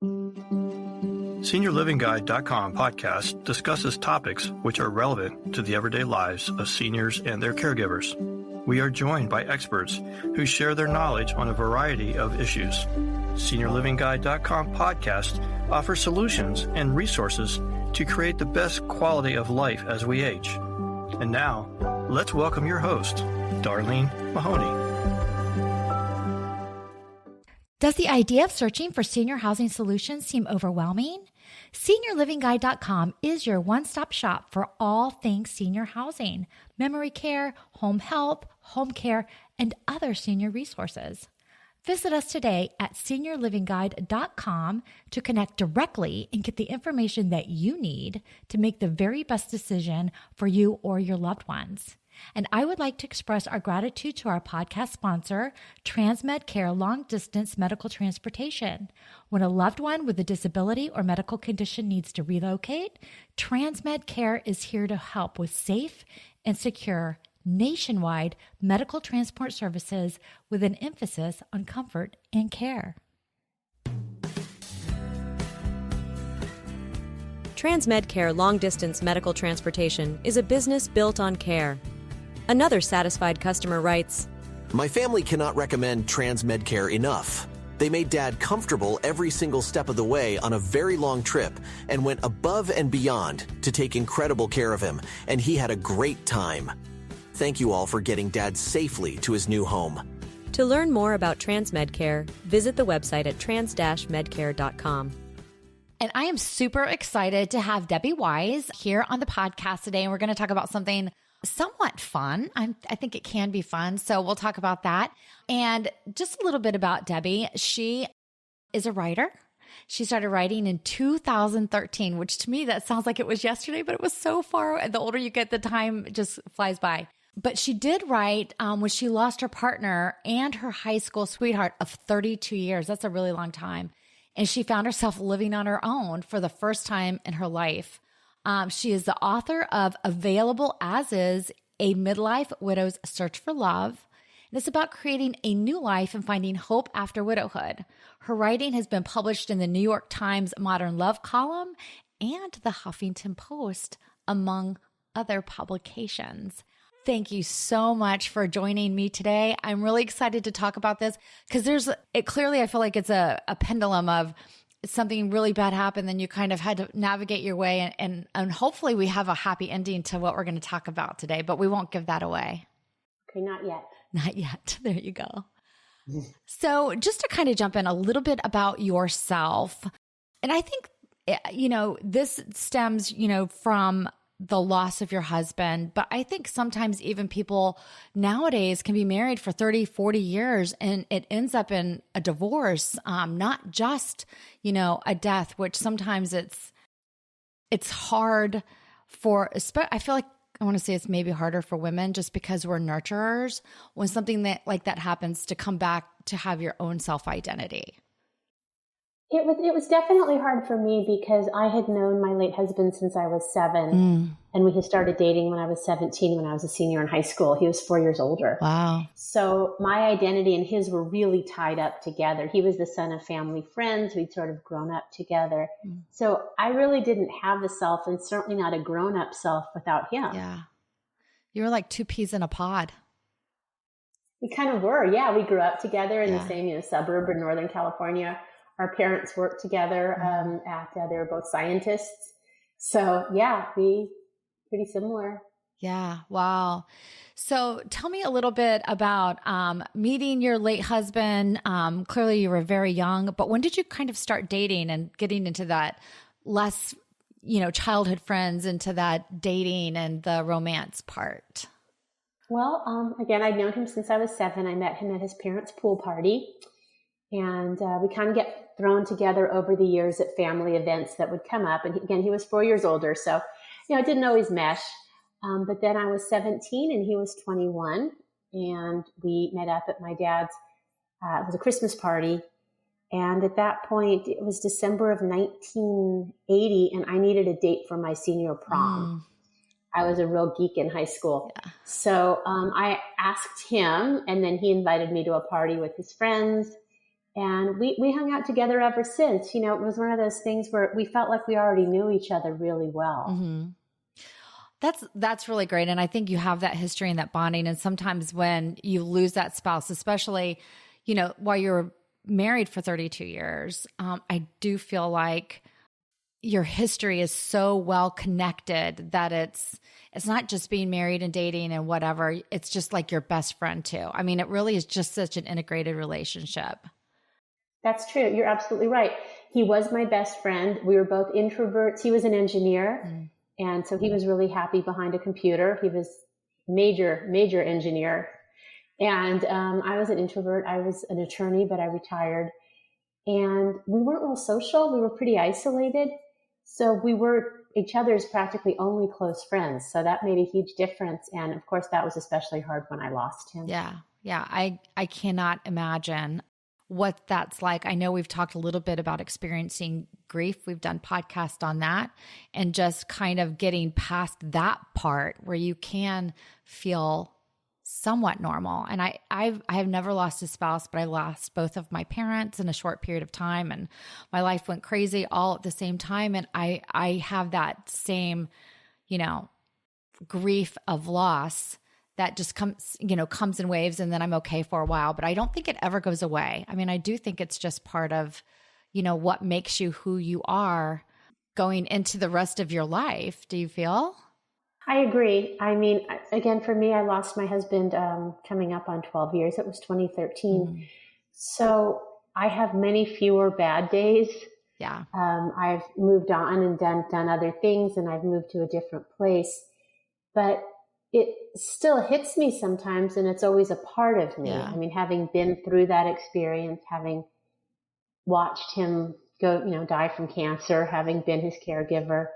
SeniorLivingGuide.com podcast discusses topics which are relevant to the everyday lives of seniors and their caregivers. We are joined by experts who share their knowledge on a variety of issues. SeniorLivingGuide.com podcast offers solutions and resources to create the best quality of life as we age. And now, let's welcome your host, Darlene Mahoney. Does the idea of searching for senior housing solutions seem overwhelming? SeniorLivingGuide.com is your one-stop shop for all things senior housing, memory care, home health, home care, and other senior resources. Visit us today at SeniorLivingGuide.com to connect directly and get the information that you need to make the very best decision for you or your loved ones. And I would like to express our gratitude to our podcast sponsor, Transmed Care Long Distance Medical Transportation. When a loved one with a disability or medical condition needs to relocate, Transmed Care is here to help with safe and secure nationwide medical transport services with an emphasis on comfort and care. Transmed Care Long Distance Medical Transportation is a business built on care. Another satisfied customer writes, "My family cannot recommend Transmed Care enough. They made Dad comfortable every single step of the way on a very long trip and went above and beyond to take incredible care of him, and he had a great time. Thank you all for getting Dad safely to his new home." To learn more about Transmed Care, visit the website at trans-medcare.com. And I am super excited to have Debbie Wise here on the podcast today. And we're going to talk about something somewhat fun. I think it can be fun. So we'll talk about that. And just a little bit about Debbie. She is a writer. She started writing in 2013, which to me, that sounds like it was yesterday, but it was so far. The older you get, the time just flies by. But she did write when she lost her partner and her high school sweetheart of 32 years. That's a really long time. And she found herself living on her own for the first time in her life. She is the author of Invaluable As Is, A Midlife Widow's Search for Love. And it's about creating a new life and finding hope after widowhood. Her writing has been published in the New York Times Modern Love column and the Huffington Post, among other publications. Thank you so much for joining me today. I'm really excited to talk about this because clearly I feel like it's a pendulum of something really bad happened, then you kind of had to navigate your way and hopefully we have a happy ending to what we're going to talk about today, but we won't give that away. Okay, not yet. Not yet. There you go. So just to kind of jump in a little bit about yourself, and I think, this stems, from the loss of your husband. But I think sometimes even people nowadays can be married for 30, 40 years and it ends up in a divorce, not just, a death, which sometimes it's hard for, I feel like I want to say it's maybe harder for women just because we're nurturers when something like that happens to come back to have your own self-identity. It was definitely hard for me because I had known my late husband since I was 7, and we had started dating when I was 17, when I was a senior in high school. He was 4 years older. Wow. So my identity and his were really tied up together. He was the son of family friends. We'd sort of grown up together. So I really didn't have the self, and certainly not a grown-up self without him. Yeah. You were like two peas in a pod. We kind of were. Yeah, we grew up together in the same suburb in Northern California. Our parents worked together they were both scientists. So we pretty similar. Yeah. Wow. So tell me a little bit about meeting your late husband. Clearly you were very young, but when did you kind of start dating and getting into that less, childhood friends, into that dating and the romance part? Well, again, I'd known him since I was 7. I met him at his parents' pool party. And we kind of get thrown together over the years at family events that would come up. And he was 4 years older. So, it didn't always mesh. But then I was 17 and he was 21. And we met up at my dad's, it was a Christmas party. And at that point, it was December of 1980. And I needed a date for my senior prom. I was a real geek in high school. Yeah. So I asked him, and then he invited me to a party with his friends. And we hung out together ever since. You know, it was one of those things where we felt like we already knew each other really well. Mm-hmm. That's really great. And I think you have that history and that bonding. And sometimes when you lose that spouse, especially, you know, while you're married for 32 years, I do feel like your history is so well connected that it's not just being married and dating and whatever. It's just like your best friend too. I mean, it really is just such an integrated relationship. That's true. You're absolutely right. He was my best friend. We were both introverts. He was an engineer. And so he was really happy behind a computer. He was major engineer. And I was an introvert. I was an attorney, but I retired. And we weren't real social. We were pretty isolated. So we were each other's practically only close friends. So that made a huge difference. And of course, that was especially hard when I lost him. Yeah. I cannot imagine what that's like. I know we've talked a little bit about experiencing grief. We've done podcasts on that and just kind of getting past that part where you can feel somewhat normal. And I have never lost a spouse, but I lost both of my parents in a short period of time, and my life went crazy all at the same time. And I have that same, you know, grief of loss that just comes in waves, and then I'm okay for a while, but I don't think it ever goes away. I mean, I do think it's just part of, you know, what makes you who you are going into the rest of your life. Do you feel? I agree. I mean, again, for me, I lost my husband coming up on 12 years. It was 2013. So I have many fewer bad days. Yeah. I've moved on and done other things, and I've moved to a different place. But it still hits me sometimes, and it's always a part of me. Yeah. I mean, having been through that experience, having watched him go, you know, die from cancer, having been his caregiver,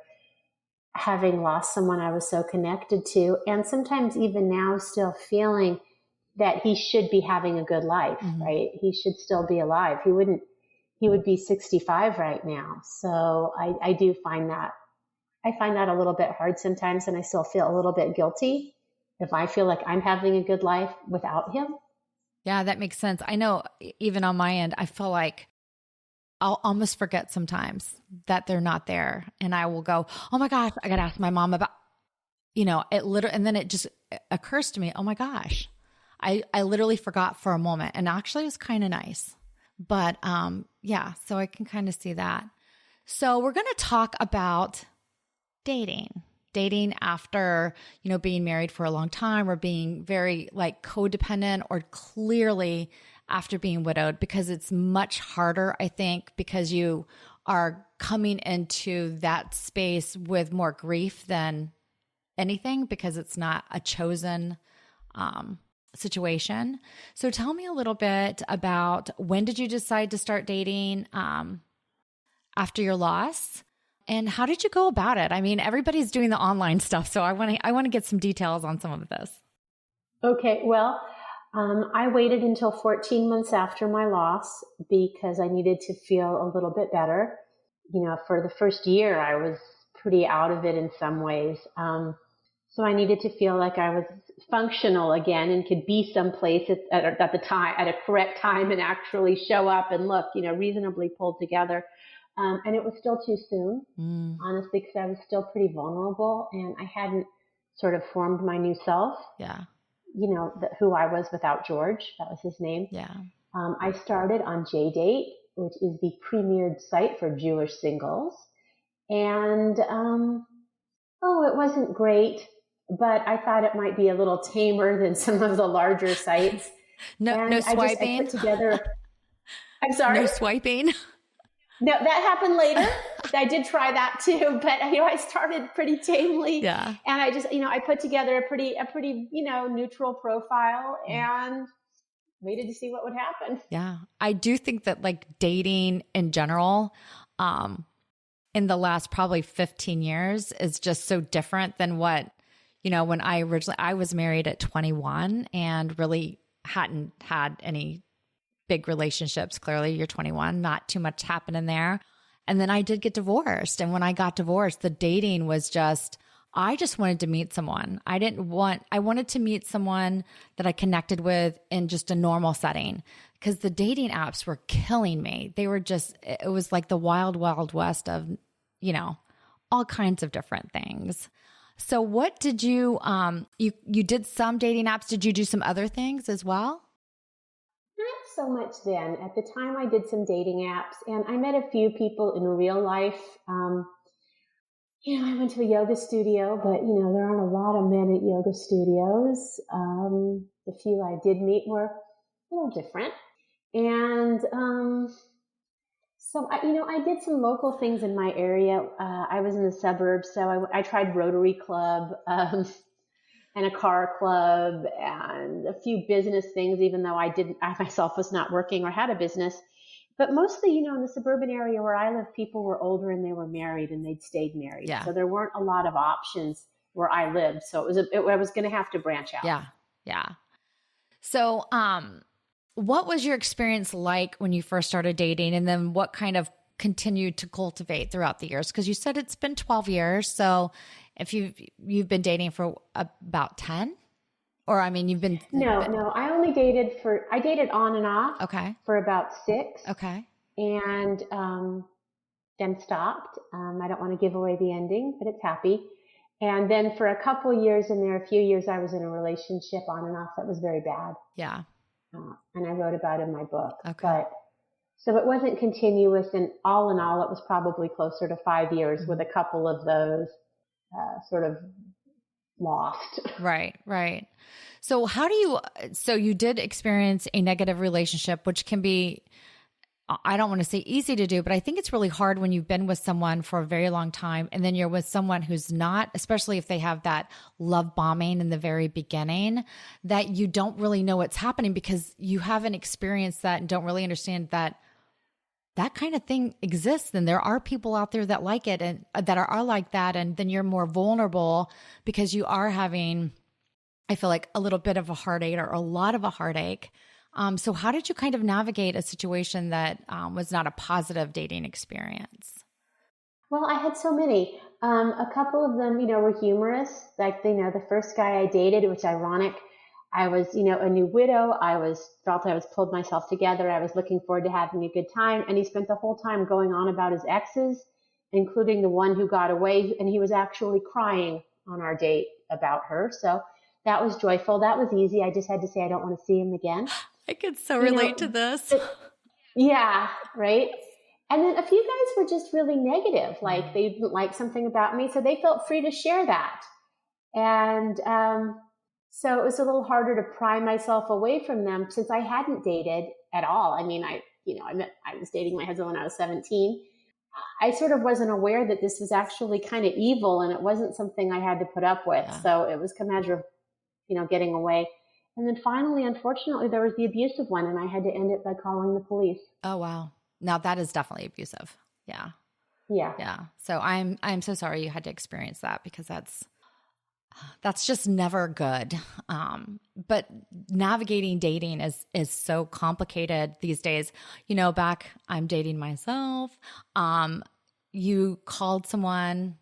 having lost someone I was so connected to, and sometimes even now still feeling that he should be having a good life, right? He should still be alive. He would be 65 right now. So I do find that. I find that a little bit hard sometimes, and I still feel a little bit guilty if I feel like I'm having a good life without him. Yeah, that makes sense. I know even on my end, I feel like I'll almost forget sometimes that they're not there. And I will go, oh my gosh, I got to ask my mom about, you know, it literally, and then it just occurs to me, oh my gosh, I literally forgot for a moment. And actually it was kind of nice, but yeah, so I can kind of see that. So we're going to talk about dating after, you know, being married for a long time, or being very like codependent, or clearly after being widowed, because it's much harder, I think, because you are coming into that space with more grief than anything, because it's not a chosen situation. So tell me a little bit about, when did you decide to start dating after your loss? And how did you go about it? I mean, everybody's doing the online stuff, so I want to get some details on some of this. Okay, well, I waited until 14 months after my loss because I needed to feel a little bit better. You know, for the first year, I was pretty out of it in some ways. So I needed to feel like I was functional again and could be someplace at the time, at a correct time, and actually show up and look, you know, reasonably pulled together. And it was still too soon, honestly, because I was still pretty vulnerable, and I hadn't sort of formed my new self. Yeah. You know, who I was without George. That was his name. Yeah. I started on JDate, which is the premiered site for Jewish singles. And, it wasn't great, but I thought it might be a little tamer than some of the larger sites. No swiping? I put together, I'm sorry? No swiping? No, that happened later. I did try that too, but I started pretty tamely. Yeah. And I just, I put together a pretty, neutral profile and waited to see what would happen. Yeah. I do think that like dating in general, in the last probably 15 years is just so different than what, when I was married at 21 and really hadn't had any big relationships. Clearly you're 21, not too much happening there. And then I did get divorced. And when I got divorced, the dating was just I just wanted to meet someone. I wanted to meet someone that I connected with in just a normal setting, because the dating apps were killing me. It was like the wild, wild west of, all kinds of different things. So what did you did some dating apps. Did you do some other things as well? Not so much then. At the time, I did some dating apps, and I met a few people in real life. I went to a yoga studio, but, there aren't a lot of men at yoga studios. The few I did meet were a little different. And so, I did some local things in my area. I was in the suburbs, so I tried Rotary Club and a car club and a few business things, even though I myself was not working or had a business. But mostly, in the suburban area where I live, people were older and they were married and they'd stayed married. Yeah. So there weren't a lot of options where I lived. So I was going to have to branch out. Yeah. Yeah. So, what was your experience like when you first started dating, and then what kind of continued to cultivate throughout the years? Because you said it's been 12 years. So if you've been dating for about 10? Or, you've been... No, I only dated on and off. Okay. For about 6. Okay. And then stopped. I don't want to give away the ending, but it's happy. And then for a couple years a few years, I was in a relationship on and off that was very bad. Yeah. And I wrote about it in my book. Okay. So it wasn't continuous, and all in all, it was probably closer to 5 years, with a couple of those sort of lost. Right. So you did experience a negative relationship, which can be, I don't want to say easy to do, but I think it's really hard when you've been with someone for a very long time and then you're with someone who's not, especially if they have that love bombing in the very beginning, that you don't really know what's happening because you haven't experienced that and don't really understand that kind of thing exists. And there are people out there that like it and that are like that. And then you're more vulnerable because you are having, I feel like, a little bit of a heartache or a lot of a heartache. So how did you kind of navigate a situation that was not a positive dating experience? Well, I had so many. A couple of them, were humorous. Like, the first guy I dated, which is ironic. I was, a new widow. Felt I was pulled myself together. I was looking forward to having a good time. And he spent the whole time going on about his exes, including the one who got away. And he was actually crying on our date about her. So that was joyful. That was easy. I just had to say, I don't want to see him again. I could so relate to this. Yeah, right. And then a few guys were just really negative. Like, they didn't like something about me. So they felt free to share that. And, so it was a little harder to pry myself away from them since I hadn't dated at all. I was dating my husband when I was 17. I sort of wasn't aware that this was actually kind of evil, and it wasn't something I had to put up with. Yeah. So it was a matter of, getting away. And then finally, unfortunately, there was the abusive one, and I had to end it by calling the police. Oh, wow. Now that is definitely abusive. Yeah. Yeah. Yeah. So I'm so sorry you had to experience that, because that's just never good. But navigating dating is so complicated these days. Back, I'm dating myself. You called someone,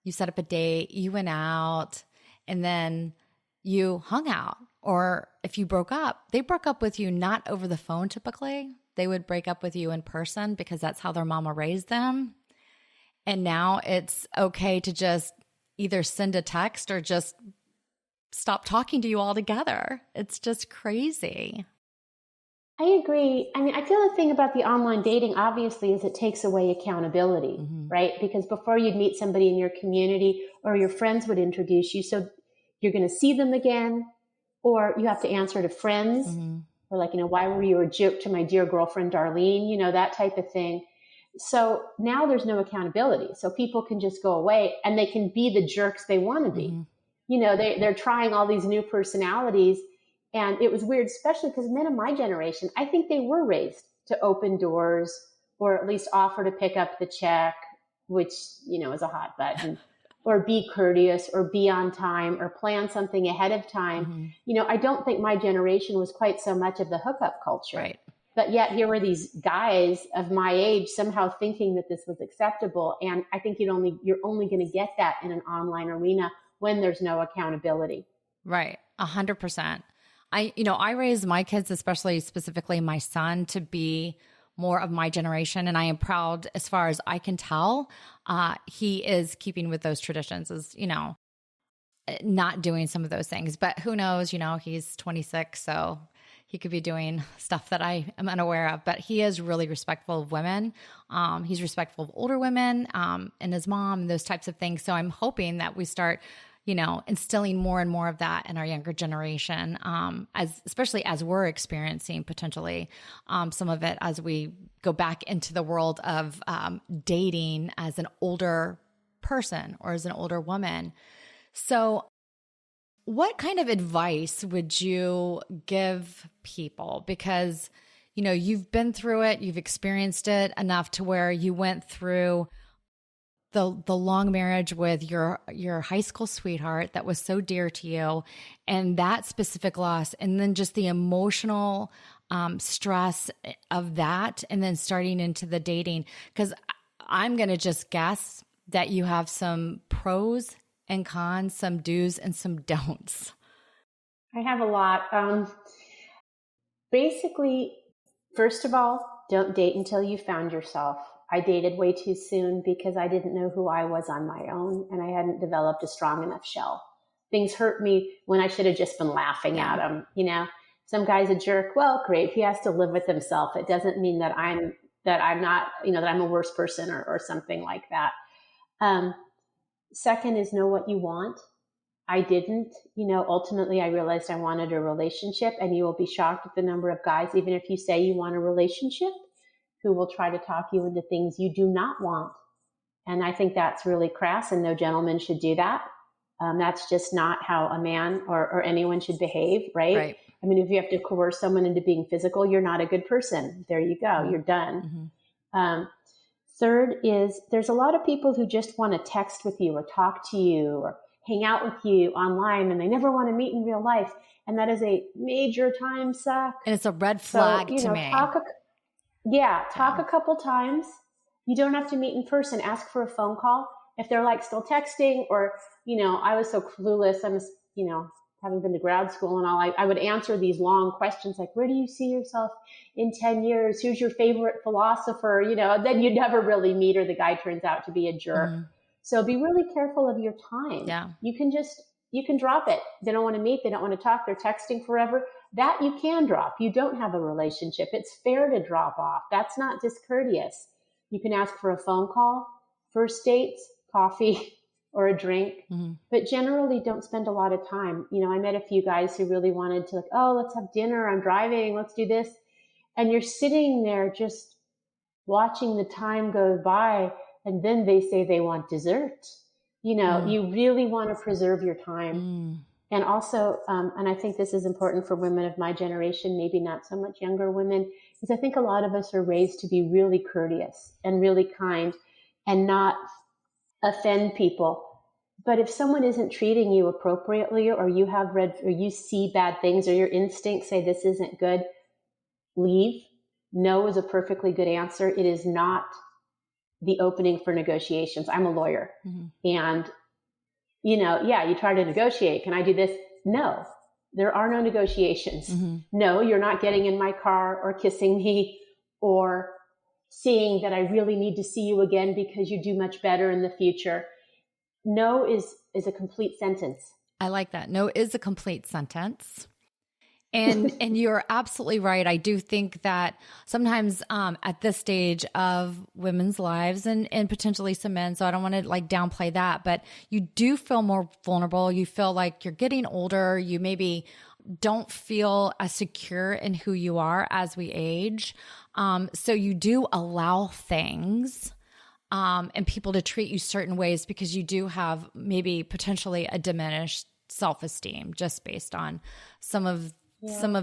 you set up a date, you went out, and then you hung out. Or if you broke up, they broke up with you not over the phone typically. They would break up with you in person because that's how their mama raised them. And now it's okay to just either send a text or just stop talking to you altogether. It's just crazy. I agree. I feel the thing about the online dating, obviously, is it takes away accountability, right? Because before you'd meet somebody in your community or your friends would introduce you. So you're going to see them again, or you have to answer to friends, or like, why were you a jerk to my dear girlfriend, Darlene, that type of thing. So now there's no accountability. So people can just go away and they can be the jerks they want to be. They're trying all these new personalities. And it was weird, especially because men of my generation, I think they were raised to open doors, or at least offer to pick up the check, which, is a hot button, or be courteous, or be on time, or plan something ahead of time. I don't think my generation was quite so much of the hookup culture. Right. But yet here were these guys of my age somehow thinking that this was acceptable. And I think you're only going to get that in an online arena when there's no accountability. Right. 100%. I raised my kids, especially specifically my son, to be more of my generation. And I am proud, as far as I can tell, he is keeping with those traditions, is, not doing some of those things. But who knows, he's 26, so he could be doing stuff that I am unaware of. But he is really respectful of women. He's respectful of older women and his mom and those types of things. So I'm hoping that we start instilling more and more of that in our younger generation, especially as we're experiencing potentially some of it as we go back into the world of dating as an older person or as an older woman. So what kind of advice would you give people? Because, you've been through it, you've experienced it enough to where you went through the long marriage with your high school sweetheart that was so dear to you, and that specific loss, and then just the emotional stress of that, and then starting into the dating. Because I'm going to just guess that you have some pros and cons, some do's and some don'ts. I have a lot. Basically, first of all, don't date until you found yourself. I dated way too soon because I didn't know who I was on my own, and I hadn't developed a strong enough shell. Things hurt me when I should have just been laughing at them. Some guy's a jerk. Well, great. He has to live with himself. It doesn't mean that I'm not, that I'm a worse person or something like that. Second is know what you want. I didn't. Ultimately I realized I wanted a relationship, and you will be shocked at the number of guys, even if you say you want a relationship, who will try to talk you into things you do not want. And I think that's really crass, and no gentleman should do that. That's just not how a man or anyone should behave, right? I mean, if you have to coerce someone into being physical, you're not a good person. There you go. Mm-hmm. You're done. Mm-hmm. Third is there's a lot of people who just want to text with you or talk to you or hang out with you online, and they never want to meet in real life. And that is a major time suck. And it's a red flag to me. Talk a couple times. You don't have to meet in person. Ask for a phone call. If they're still texting, or, I was so clueless. I was, having been to grad school and all, I would answer these long questions like, where do you see yourself in 10 years? Who's your favorite philosopher? Then you never really meet, or the guy turns out to be a jerk. Mm-hmm. So be really careful of your time. Yeah. You can drop it. They don't want to meet. They don't want to talk. They're texting forever. That you can drop. You don't have a relationship. It's fair to drop off. That's not discourteous. You can ask for a phone call, first dates, coffee, or a drink, but generally don't spend a lot of time. I met a few guys who really wanted to let's have dinner. I'm driving. Let's do this. And you're sitting there just watching the time go by. And then they say they want dessert. You really want to preserve your time. And also, and I think this is important for women of my generation, maybe not so much younger women, because I think a lot of us are raised to be really courteous and really kind and not offend people. But if someone isn't treating you appropriately, or you have or you see bad things, or your instincts say this isn't good, leave. No is a perfectly good answer. It is not the opening for negotiations. I'm a lawyer. And, you try to negotiate. Can I do this? No, there are no negotiations. No, you're not getting in my car or kissing me or seeing that I really need to see you again because you do much better in the future. No is a complete sentence. I like that. No is a complete sentence. And you're absolutely right. I do think that sometimes at this stage of women's lives and potentially some men, so I don't want to downplay that, but you do feel more vulnerable. You feel like you're getting older. You maybe don't feel as secure in who you are as we age. So you do allow things and people to treat you certain ways because you do have maybe potentially a diminished self-esteem just based on some of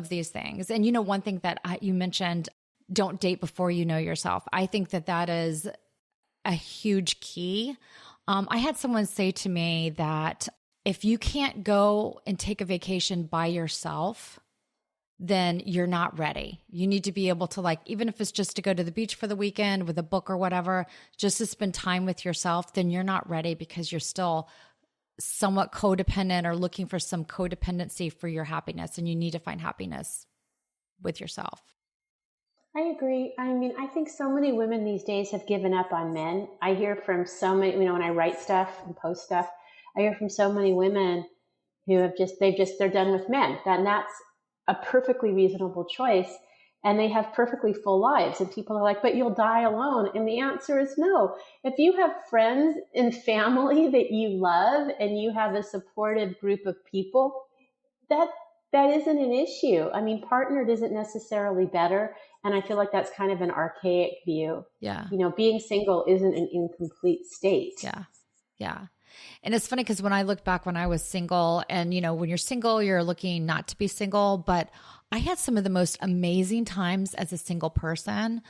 these things. And one thing that you mentioned, don't date before you know yourself. I think that is a huge key. I had someone say to me that if you can't go and take a vacation by yourself, then you're not ready. You need to be able to, like, even if it's just to go to the beach for the weekend with a book or whatever, just to spend time with yourself, then you're not ready because you're still somewhat codependent or looking for some codependency for your happiness. And you need to find happiness with yourself. I agree. I mean, I think so many women these days have given up on men. I hear from so many, when I write stuff and post stuff, I hear from so many women who have they're done with men. And that's a perfectly reasonable choice. And they have perfectly full lives. And people are like, but you'll die alone. And the answer is no. If you have friends and family that you love and you have a supportive group of people, that isn't an issue. I mean, partnered isn't necessarily better. And I feel like that's kind of an archaic view. Yeah. Being single isn't an incomplete state. Yeah. Yeah. And it's funny because when I look back when I was single, and, when you're single, you're looking not to be single, but I had some of the most amazing times as a single person,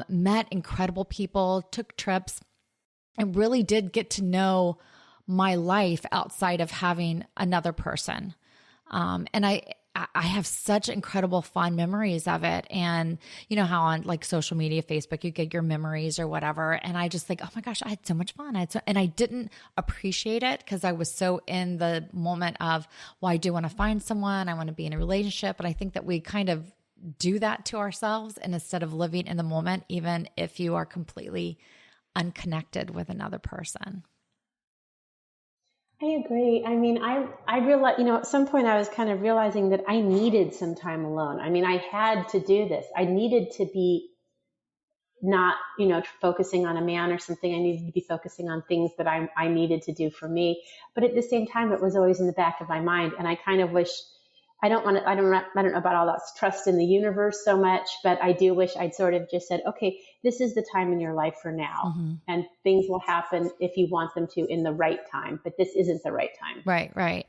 met incredible people, took trips, and really did get to know my life outside of having another person. And I have such incredible fond memories of it. And you know how on like social media, Facebook, you get your memories or whatever. And I just think, oh my gosh, I had so much fun. And I didn't appreciate it because I was so in the moment of, well, I do want to find someone. I want to be in a relationship. And I think that we kind of do that to ourselves, and instead of living in the moment, even if you are completely unconnected with another person. I agree. I mean, I realized, at some point I was kind of realizing that I needed some time alone. I mean, I had to do this. I needed to be not, focusing on a man or something. I needed to be focusing on things that I needed to do for me. But at the same time, it was always in the back of my mind. And I kind of wish, I don't know about all that trust in the universe so much, but I do wish I'd sort of just said, okay, this is the time in your life for now. Mm-hmm. And things will happen if you want them to in the right time, but this isn't the right time. Right.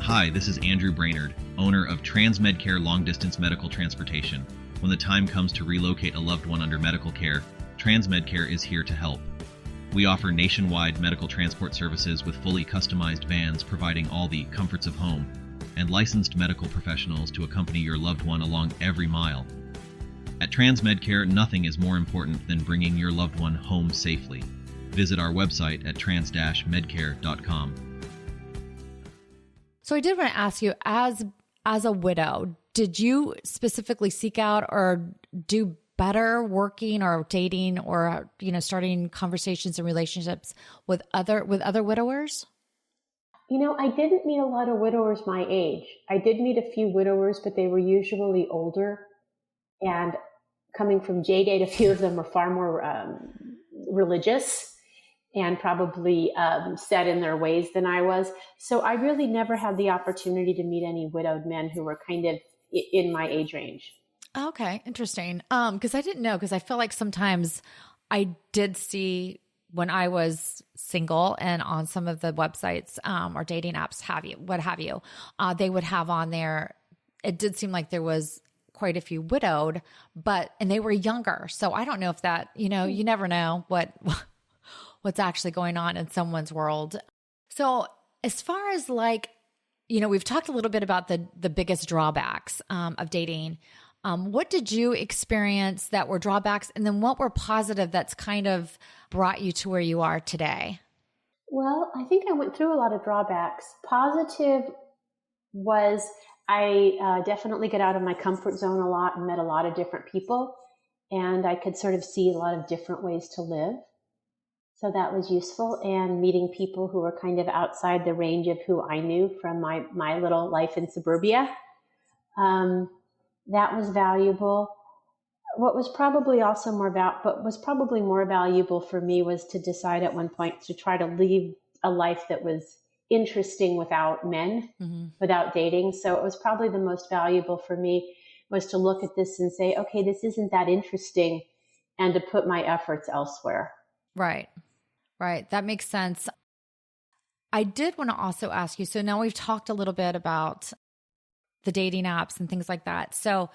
Hi, this is Andrew Brainerd, owner of TransMedCare Long Distance Medical Transportation. When the time comes to relocate a loved one under medical care, TransMedCare is here to help. We offer nationwide medical transport services with fully customized vans providing all the comforts of home, and licensed medical professionals to accompany your loved one along every mile. At TransMedCare, nothing is more important than bringing your loved one home safely. Visit our website at trans-medcare.com. So I did want to ask you, as a widow, did you specifically seek out or do better working or dating or, starting conversations and relationships with other widowers? I didn't meet a lot of widowers my age. I did meet a few widowers, but they were usually older. And coming from J-Date, a few of them were far more religious and probably set in their ways than I was. So I really never had the opportunity to meet any widowed men who were kind of in my age range. Okay, interesting. Because I didn't know, because I feel like sometimes I did see when I was single and on some of the websites or dating apps, what have you, they would have on there. It did seem like there was quite a few widowed, and they were younger. So I don't know if that, you never know what's actually going on in someone's world. So as far as we've talked a little bit about the biggest drawbacks of dating. What did you experience that were drawbacks? And then what were positive that's kind of brought you to where you are today? Well, I think I went through a lot of drawbacks. Positive was I definitely got out of my comfort zone a lot and met a lot of different people. And I could sort of see a lot of different ways to live. So that was useful. And meeting people who were kind of outside the range of who I knew from my little life in suburbia. That was valuable. What was probably also more valuable for me was to decide at one point to try to lead a life that was interesting without men, without dating. So it was probably the most valuable for me was to look at this and say, okay, this isn't that interesting, and to put my efforts elsewhere. Right. That makes sense. I did want to also ask you, so now we've talked a little bit about the dating apps and things like that. So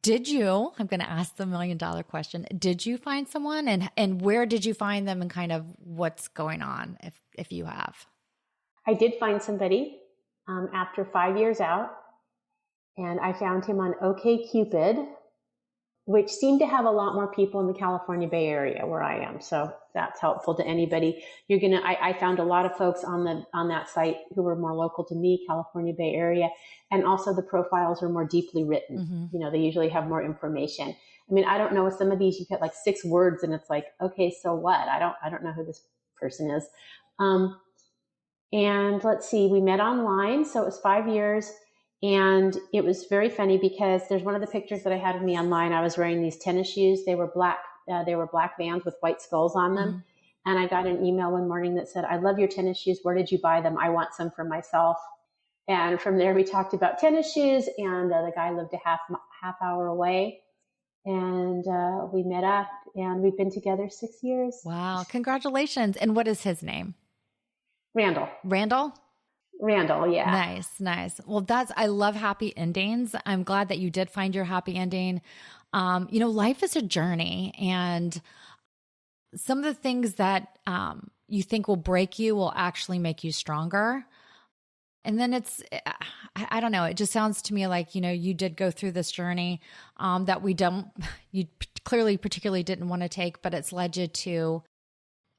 I'm going to ask the $1 million question. Did you find someone, and where did you find them, and kind of what's going on if you have? I did find somebody. after 5 years out. And I found him on OkCupid, which seemed to have a lot more people in the California Bay Area where I am. So that's helpful to anybody. I found a lot of folks on that site who were more local to me, California Bay Area. And also the profiles are more deeply written. Mm-hmm. They usually have more information. I mean, I don't know, with some of these you get like 6 words and it's like, okay, so what? I don't know who this person is. And let's see, we met online. So it was 5 years. And it was very funny because there's one of the pictures that I had of me online. I was wearing these tennis shoes. They were black Vans with white skulls on them. Mm-hmm. And I got an email one morning that said, "I love your tennis shoes. Where did you buy them? I want some for myself." And from there, we talked about tennis shoes, and the guy lived a half hour away. And we met up, and we've been together 6 years. Wow. Congratulations. And what is his name? Randall. Randall, yeah. Nice. Well, I love happy endings. I'm glad that you did find your happy ending. Life is a journey, and some of the things that you think will break you will actually make you stronger. And then I don't know, it just sounds to me like, you did go through this journey that you clearly particularly didn't want to take, but it's led you to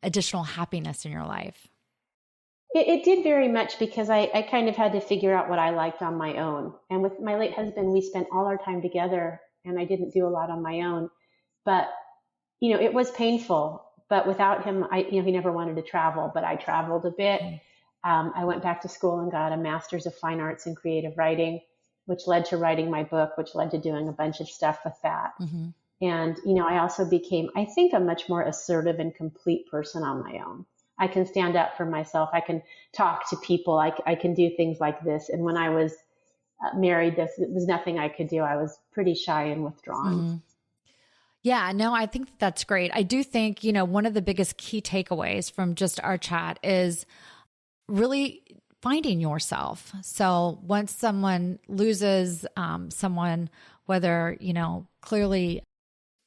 additional happiness in your life. It did very much, because I kind of had to figure out what I liked on my own. And with my late husband, we spent all our time together, and I didn't do a lot on my own. But, it was painful. But without him, he never wanted to travel, but I traveled a bit. I went back to school and got a master's of fine arts in creative writing, which led to writing my book, which led to doing a bunch of stuff with that. Mm-hmm. And, I also became, I think, a much more assertive and complete person on my own. I can stand up for myself. I can talk to people. I can do things like this. And when I was married, it was nothing I could do. I was pretty shy and withdrawn. Mm-hmm. Yeah, no, I think that's great. I do think, one of the biggest key takeaways from just our chat is really finding yourself. So once someone loses someone, whether, clearly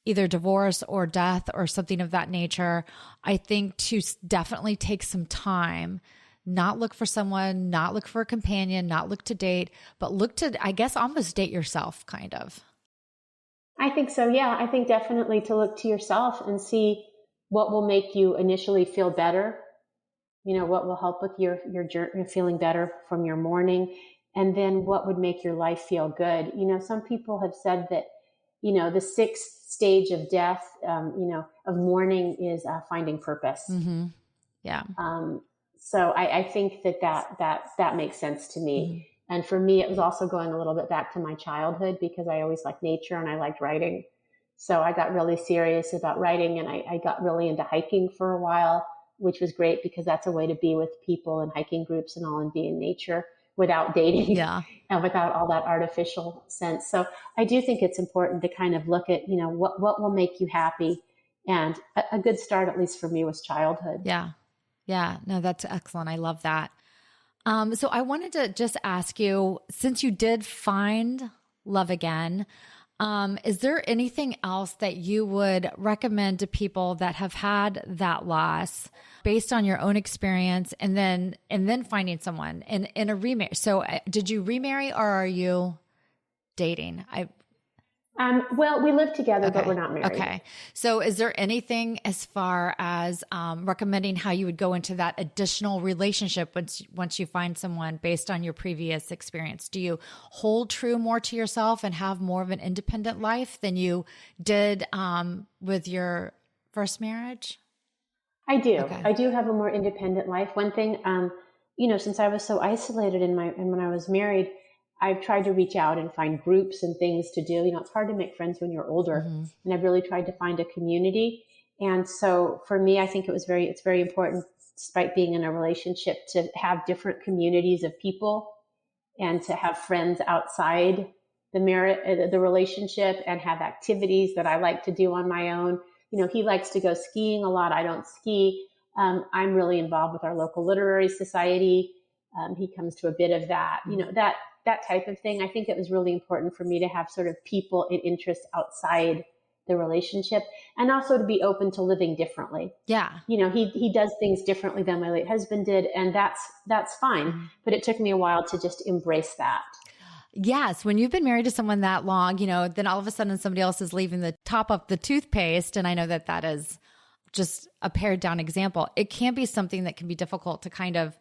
either divorce or death or something of that nature, I think to definitely take some time, not look for someone, not look for a companion, not look to date, but look to, I guess, almost date yourself, kind of. I think so. Yeah. I think definitely to look to yourself and see what will make you initially feel better. What will help with your journey, feeling better from your morning, and then what would make your life feel good. Some people have said that, the 6th stage of death, of mourning is finding purpose. Mm-hmm. Yeah. So I think that makes sense to me. Mm-hmm. And for me, it was also going a little bit back to my childhood, because I always liked nature and I liked writing. So I got really serious about writing, and I got really into hiking for a while, which was great because that's a way to be with people and hiking groups and all, and be in nature without dating. Yeah. And without all that artificial sense. So I do think it's important to kind of look at, what will make you happy. And a good start, at least for me, was childhood. Yeah. Yeah. No, that's excellent. I love that. So I wanted to just ask you, since you did find love again, is there anything else that you would recommend to people that have had that loss based on your own experience, and then finding someone in a remarriage? So did you remarry, or are you dating? Well, we live together, okay. But we're not married. Okay. So is there anything as far as recommending how you would go into that additional relationship once you find someone based on your previous experience? Do you hold true more to yourself and have more of an independent life than you did with your first marriage? I do. Okay. I do have a more independent life. One thing, since I was so isolated and when I was married, I've tried to reach out and find groups and things to do. It's hard to make friends when you're older. Mm-hmm. And I've really tried to find a community. And so for me, I think it's very important, despite being in a relationship, to have different communities of people and to have friends outside the relationship, and have activities that I like to do on my own. He likes to go skiing a lot. I don't ski. I'm really involved with our local literary society. He comes to a bit of that, that type of thing. I think it was really important for me to have sort of people and interests outside the relationship, and also to be open to living differently. Yeah. He does things differently than my late husband did, and that's fine. But it took me a while to just embrace that. Yes. When you've been married to someone that long, then all of a sudden somebody else is leaving the top of the toothpaste. And I know that is just a pared down example. It can be something that can be difficult to kind of,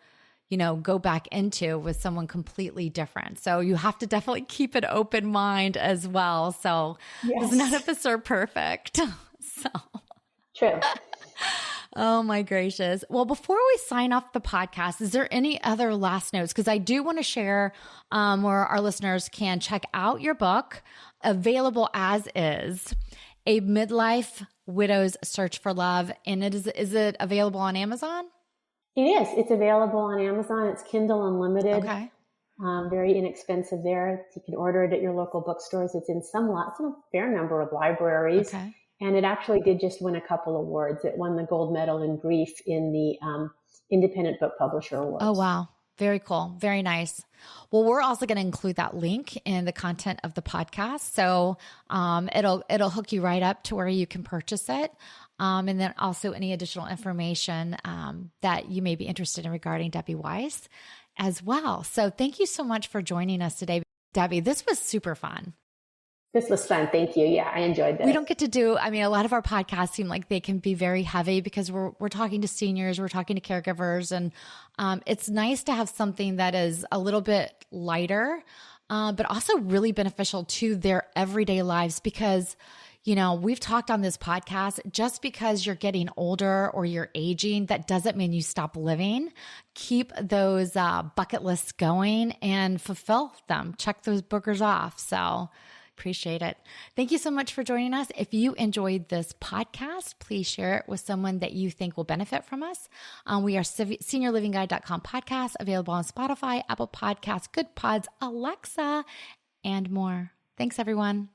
go back into with someone completely different. So you have to definitely keep an open mind as well. So Yes. none of us are perfect. So True. oh my gracious. Well, before we sign off the podcast, is there any other last notes? Because I do want to share where our listeners can check out your book, available as is, A Midlife Widow's Search for Love. And is it available on Amazon? It is. It's available on Amazon. It's Kindle Unlimited. Okay. Very inexpensive there. You can order it at your local bookstores. It's in a fair number of libraries. Okay. And it actually did just win a couple awards. It won the gold medal in grief in the Independent Book Publisher Awards. Oh, wow. Very cool. Very nice. Well, we're also going to include that link in the content of the podcast. So it'll hook you right up to where you can purchase it. And then also any additional information that you may be interested in regarding Debbie Weiss as well. So thank you so much for joining us today, Debbie. This was super fun. This was fun. Thank you. Yeah, I enjoyed this. We don't get to do, a lot of our podcasts seem like they can be very heavy because we're talking to seniors, we're talking to caregivers, and it's nice to have something that is a little bit lighter, but also really beneficial to their everyday lives because, we've talked on this podcast, just because you're getting older or you're aging, that doesn't mean you stop living. Keep those bucket lists going and fulfill them. Check those boogers off. So appreciate it. Thank you so much for joining us. If you enjoyed this podcast, please share it with someone that you think will benefit from us. We are SeniorLivingGuide.com podcast, available on Spotify, Apple Podcasts, Good Pods, Alexa, and more. Thanks, everyone.